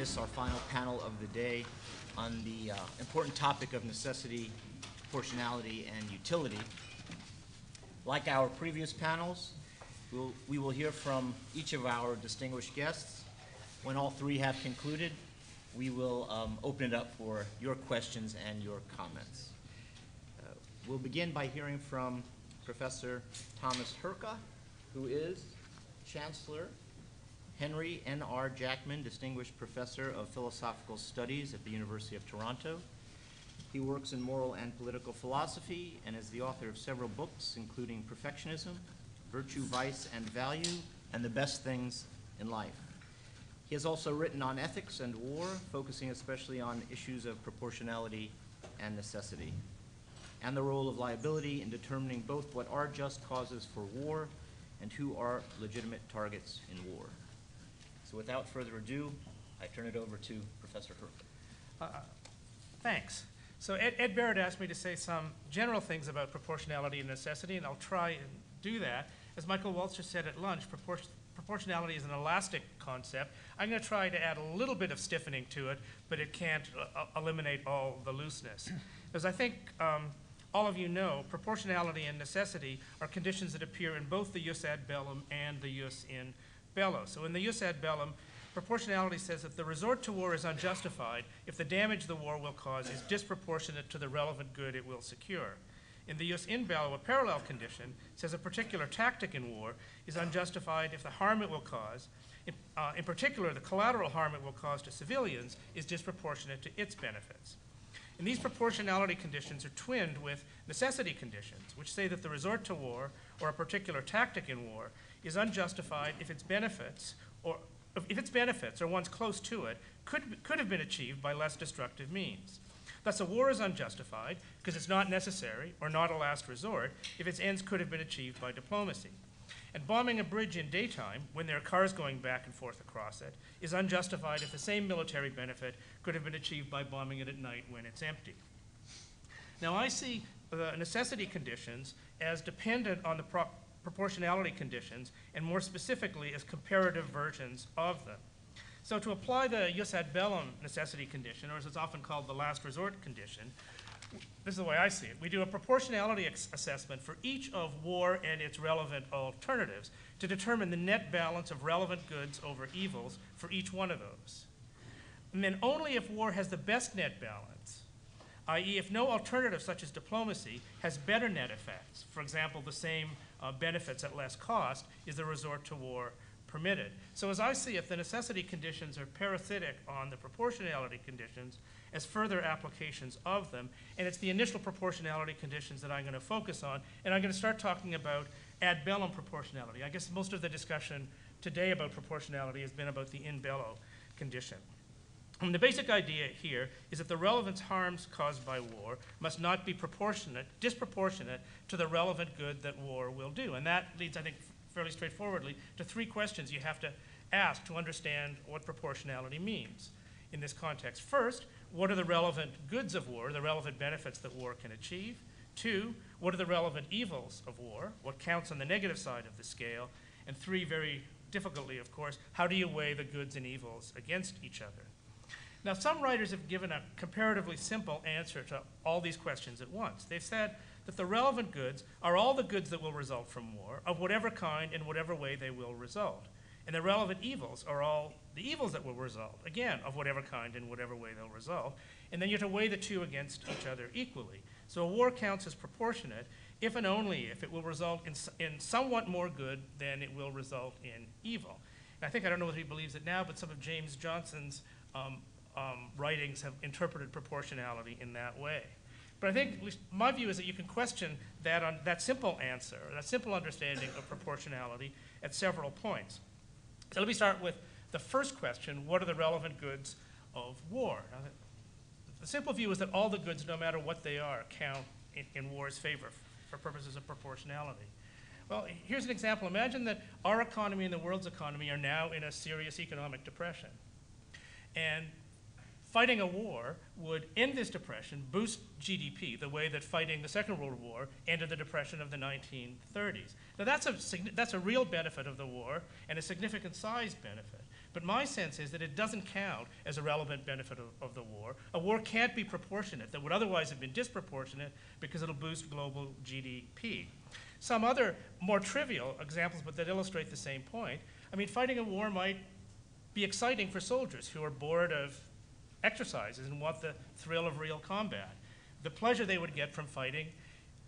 this, our final panel of the day, on the important topic of necessity, proportionality, and utility. Like our previous panels, we will hear from each of our distinguished guests. When all three have concluded, we will open it up for your questions and your comments. We'll begin by hearing from Professor Thomas Herka, who is Chancellor Henry N.R. Jackman, Distinguished Professor of Philosophical Studies at the University of Toronto. He works in moral and political philosophy and is the author of several books, including Perfectionism, Virtue, Vice, and Value, and The Best Things in Life. He has also written on ethics and war, focusing especially on issues of proportionality and necessity, and the role of liability in determining both what are just causes for war and who are legitimate targets in war. So without further ado, I turn it over to Professor Herka. Thanks. So Ed Barrett asked me to say some general things about proportionality and necessity, and I'll try and do that. As Michael Walzer said at lunch, proportionality is an elastic concept. I'm going to try to add a little bit of stiffening to it, but it can't eliminate all the looseness. As I think all of you know, proportionality and necessity are conditions that appear in both the jus ad bellum and the jus in bello. So in the jus ad bellum, proportionality says that the resort to war is unjustified if the damage the war will cause is disproportionate to the relevant good it will secure. In the jus in bello, a parallel condition says a particular tactic in war is unjustified if the harm it will cause, in particular the collateral harm it will cause to civilians, is disproportionate to its benefits. And these proportionality conditions are twinned with necessity conditions, which say that the resort to war, or a particular tactic in war, is unjustified if its benefits, or one's close to it, could have been achieved by less destructive means. Thus, a war is unjustified because it's not necessary or not a last resort if its ends could have been achieved by diplomacy. And bombing a bridge in daytime, when there are cars going back and forth across it, is unjustified if the same military benefit could have been achieved by bombing it at night when it's empty. Now, I see the necessity conditions as dependent on the proportionality conditions, and more specifically as comparative versions of them. So to apply the jus ad bellum necessity condition, or as it's often called the last resort condition, this is the way I see it. We do a proportionality assessment for each of war and its relevant alternatives to determine the net balance of relevant goods over evils for each one of those. And then only if war has the best net balance, i.e. if no alternative such as diplomacy has better net effects, for example, the same benefits at less cost, is the resort to war permitted. So as I see it, the necessity conditions are parasitic on the proportionality conditions as further applications of them, and it's the initial proportionality conditions that I'm going to focus on, and I'm going to start talking about ad bellum proportionality. I guess most of the discussion today about proportionality has been about the in bello condition. And the basic idea here is that the relevant harms caused by war must not be disproportionate to the relevant good that war will do. And that leads, I think, fairly straightforwardly to three questions you have to ask to understand what proportionality means in this context. First, what are the relevant goods of war, the relevant benefits that war can achieve? Two, what are the relevant evils of war? What counts on the negative side of the scale? And three, very difficultly, of course, how do you weigh the goods and evils against each other? Now, some writers have given a comparatively simple answer to all these questions at once. They've said that the relevant goods are all the goods that will result from war, of whatever kind and whatever way they will result. And the relevant evils are all the evils that will result, again, of whatever kind and whatever way they'll result. And then you have to weigh the two against each other equally. So a war counts as proportionate if and only if it will result in somewhat more good than it will result in evil. And I think, I don't know whether he believes it now, but some of James Johnson's writings have interpreted proportionality in that way. But I think, at least my view is that you can question that simple answer, that simple understanding of proportionality at several points. So let me start with the first question: what are the relevant goods of war? Now, the simple view is that all the goods, no matter what they are, count in war's favor for purposes of proportionality. Well, here's an example. Imagine that our economy and the world's economy are now in a serious economic depression. And fighting a war would end this depression, boost GDP, the way that fighting the Second World War ended the depression of the 1930s. Now that's a real benefit of the war and a significant size benefit. But my sense is that it doesn't count as a relevant benefit of the war. A war can't be proportionate, that would otherwise have been disproportionate because it'll boost global GDP. Some other more trivial examples, but that illustrate the same point. I mean, fighting a war might be exciting for soldiers who are bored of exercises and want the thrill of real combat. The pleasure they would get from fighting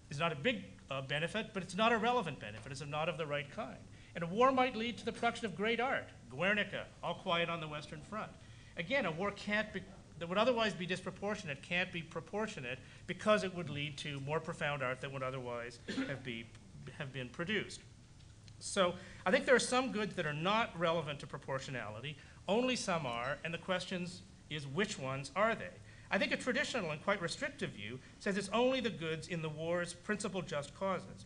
is not a big benefit, but it's not a relevant benefit. It's not of the right kind. And a war might lead to the production of great art. Guernica, All Quiet on the Western Front. Again, a war that would otherwise be disproportionate can't be proportionate because it would lead to more profound art that would otherwise have been produced. So I think there are some goods that are not relevant to proportionality. Only some are, and the question is which ones are they? I think a traditional and quite restrictive view says it's only the goods in the war's principal just causes.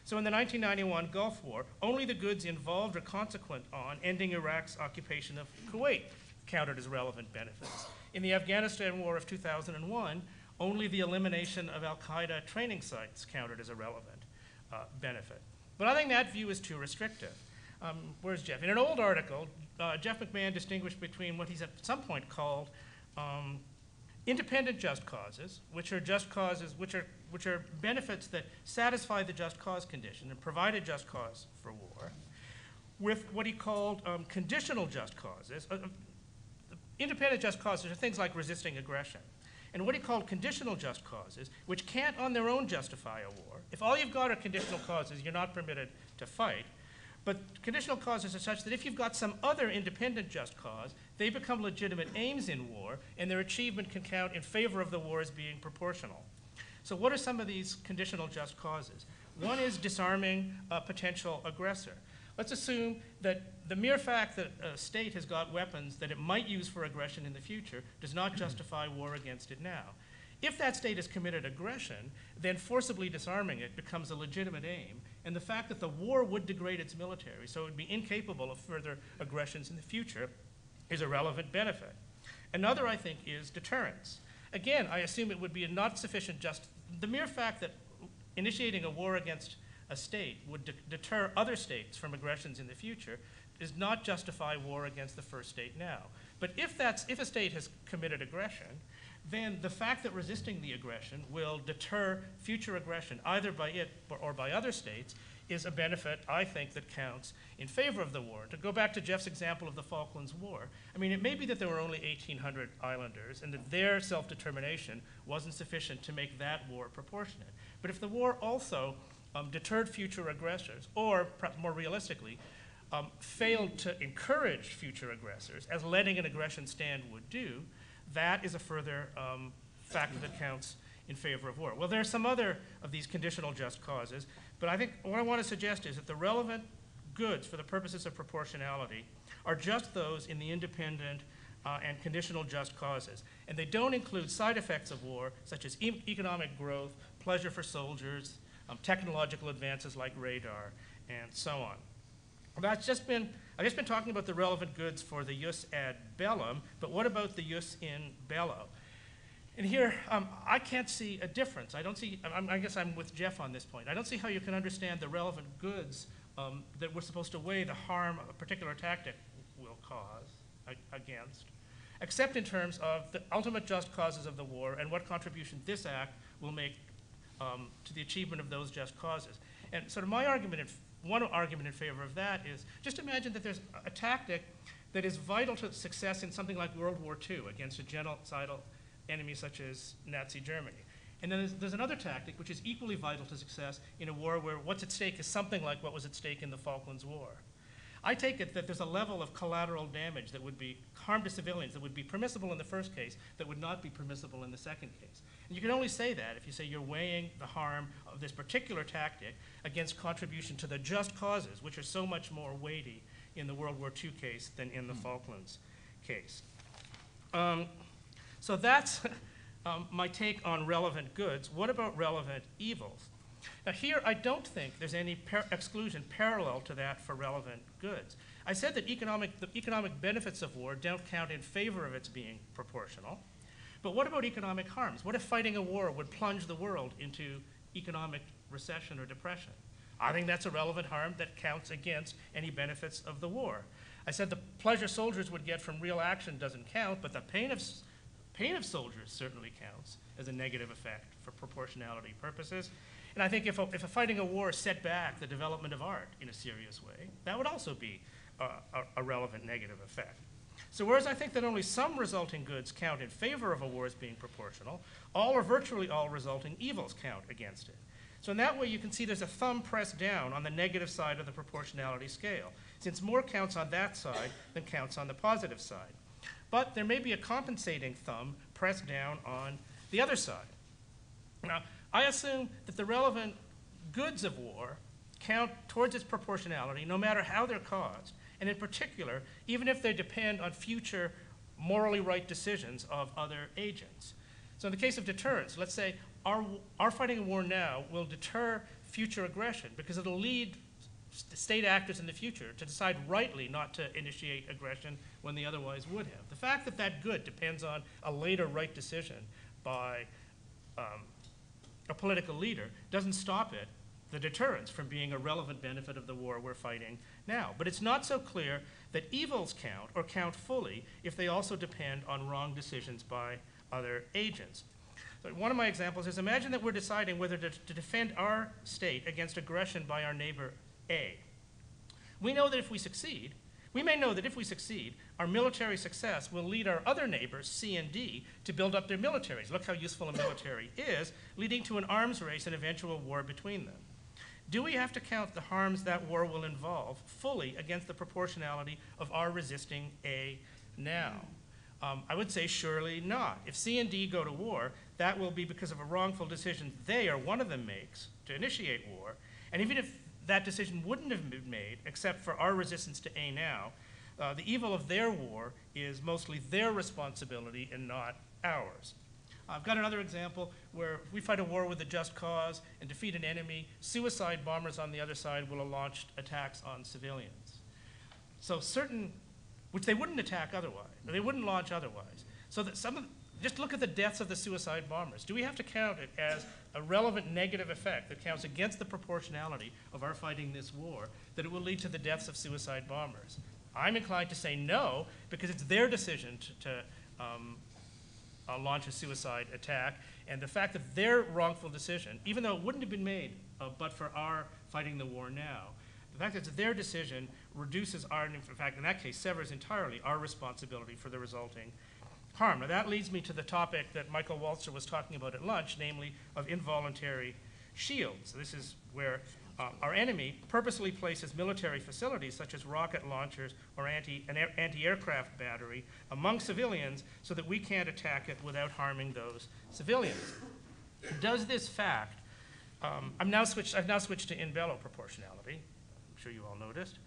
So in the 1991 Gulf War, only the goods involved or consequent on ending Iraq's occupation of Kuwait counted as relevant benefits. In the Afghanistan War of 2001, only the elimination of al-Qaeda training sites counted as a relevant benefit. But I think that view is too restrictive. Where's Jeff? In an old article, Jeff McCain distinguished between what he's at some point called independent just causes, which are just causes, which are benefits that satisfy the just cause condition and provide a just cause for war, with what he called conditional just causes. Independent just causes are things like resisting aggression. And what he called conditional just causes, which can't on their own justify a war. If all you've got are conditional causes, you're not permitted to fight. But conditional causes are such that if you've got some other independent just cause, they become legitimate aims in war, and their achievement can count in favor of the war as being proportional. So what are some of these conditional just causes? One is disarming a potential aggressor. Let's assume that the mere fact that a state has got weapons that it might use for aggression in the future does not justify war against it now. If that state has committed aggression, then forcibly disarming it becomes a legitimate aim, and the fact that the war would degrade its military, so it would be incapable of further aggressions in the future, is a relevant benefit. Another, I think, is deterrence. Again, I assume it would be not sufficient the mere fact that initiating a war against a state would deter other states from aggressions in the future does not justify war against the first state now. But if a state has committed aggression, then the fact that resisting the aggression will deter future aggression, either by it or by other states, is a benefit, I think, that counts in favor of the war. To go back to Jeff's example of the Falklands War, I mean, it may be that there were only 1,800 islanders and that their self-determination wasn't sufficient to make that war proportionate. But if the war also deterred future aggressors, or perhaps more realistically, failed to encourage future aggressors, as letting an aggression stand would do, that is a further factor that counts in favor of war. Well, there are some other of these conditional just causes, but I think what I want to suggest is that the relevant goods for the purposes of proportionality are just those in the independent and conditional just causes. And they don't include side effects of war, such as economic growth, pleasure for soldiers, technological advances like radar, and so on. I've just been talking about the relevant goods for the jus ad bellum, but what about the jus in bello? And here, I can't see a difference. I guess I'm with Jeff on this point. I don't see how you can understand the relevant goods that we're supposed to weigh the harm a particular tactic will cause against, except in terms of the ultimate just causes of the war and what contribution this act will make to the achievement of those just causes. And sort of one argument in favor of that is just imagine that there's a tactic that is vital to success in something like World War II against a genocidal enemy such as Nazi Germany. And then there's another tactic which is equally vital to success in a war where what's at stake is something like what was at stake in the Falklands War. I take it that there's a level of collateral damage that would be harm to civilians that would be permissible in the first case that would not be permissible in the second case. And you can only say that if you say you're weighing the harm of this particular tactic against contribution to the just causes, which are so much more weighty in the World War II case than in the Falklands case. So that's my take on relevant goods. What about relevant evils? Now here, I don't think there's any exclusion parallel to that for relevant goods. I said that the economic benefits of war don't count in favor of its being proportional. But what about economic harms? What if fighting a war would plunge the world into economic recession or depression? I think that's a relevant harm that counts against any benefits of the war. I said the pleasure soldiers would get from real action doesn't count, but the pain of soldiers certainly counts as a negative effect for proportionality purposes. And I think if fighting a war set back the development of art in a serious way, that would also be a relevant negative effect. So whereas I think that only some resulting goods count in favor of a war as being proportional, all or virtually all resulting evils count against it. So in that way, you can see there's a thumb pressed down on the negative side of the proportionality scale, since more counts on that side than counts on the positive side. But there may be a compensating thumb pressed down on the other side. Now, I assume that the relevant goods of war count towards its proportionality no matter how they're caused, and in particular, even if they depend on future morally right decisions of other agents. So in the case of deterrence, let's say our fighting a war now will deter future aggression because it'll lead state actors in the future to decide rightly not to initiate aggression when they otherwise would have. The fact that that good depends on a later right decision by a political leader doesn't stop it, the deterrence, from being a relevant benefit of the war we're fighting now. But it's not so clear that evils count or count fully if they also depend on wrong decisions by other agents. So one of my examples is, imagine that we're deciding whether to defend our state against aggression by our neighbor A. We know that if we succeed, we may know that if we succeed, our military success will lead our other neighbors, C and D, to build up their militaries. Look how useful a military is, leading to an arms race and eventual war between them. Do we have to count the harms that war will involve fully against the proportionality of our resisting A now? I would say surely not. If C and D go to war, that will be because of a wrongful decision they or one of them makes to initiate war. And even if that decision wouldn't have been made, except for our resistance to A now, the evil of their war is mostly their responsibility and not ours. I've got another example where if we fight a war with a just cause and defeat an enemy, suicide bombers on the other side will have launched attacks on civilians. So which they wouldn't attack otherwise, or they wouldn't launch otherwise. So that just look at the deaths of the suicide bombers. Do we have to count it as a relevant negative effect that counts against the proportionality of our fighting this war, that it will lead to the deaths of suicide bombers? I'm inclined to say no, because it's their decision to launch a suicide attack, and the fact that their wrongful decision, even though it wouldn't have been made but for our fighting the war now, the fact that it's their decision reduces our, in fact, in that case, severs entirely our responsibility for the resulting harm. Now that leads me to the topic that Michael Walzer was talking about at lunch, namely of involuntary shields. This is where our enemy purposely places military facilities such as rocket launchers or an anti-aircraft battery among civilians so that we can't attack it without harming those civilians. Does this fact, I've now switched to in bello proportionality, I'm sure you all noticed.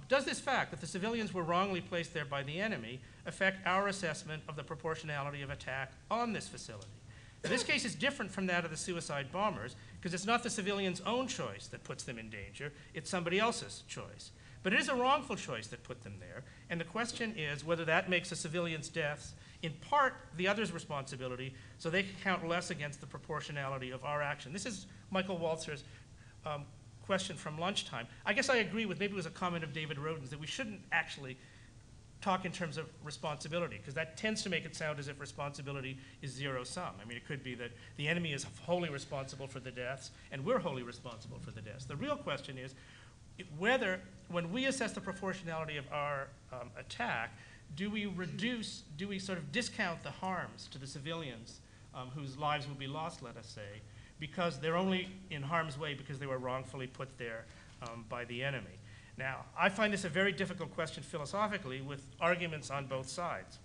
Does this fact that the civilians were wrongly placed there by the enemy affect our assessment of the proportionality of attack on this facility? Now, this case is different from that of the suicide bombers because it's not the civilians' own choice that puts them in danger, it's somebody else's choice. But it is a wrongful choice that put them there, and the question is whether that makes a civilian's deaths in part the other's responsibility so they can count less against the proportionality of our action. This is Michael Walzer's question from lunchtime. I guess I agree with, maybe it was a comment of David Rodin's, that we shouldn't actually talk in terms of responsibility, because that tends to make it sound as if responsibility is zero-sum. I mean, it could be that the enemy is wholly responsible for the deaths, and we're wholly responsible for the deaths. The real question is whether, when we assess the proportionality of our attack, do we sort of discount the harms to the civilians whose lives will be lost, let us say, because they're only in harm's way because they were wrongfully put there by the enemy. Now, I find this a very difficult question philosophically with arguments on both sides.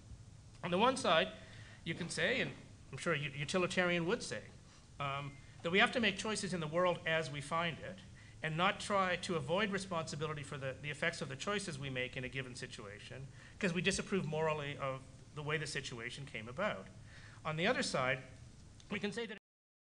On the one side, you can say, and I'm sure a utilitarian would say, that we have to make choices in the world as we find it and not try to avoid responsibility for the effects of the choices we make in a given situation because we disapprove morally of the way the situation came about. On the other side, we can say that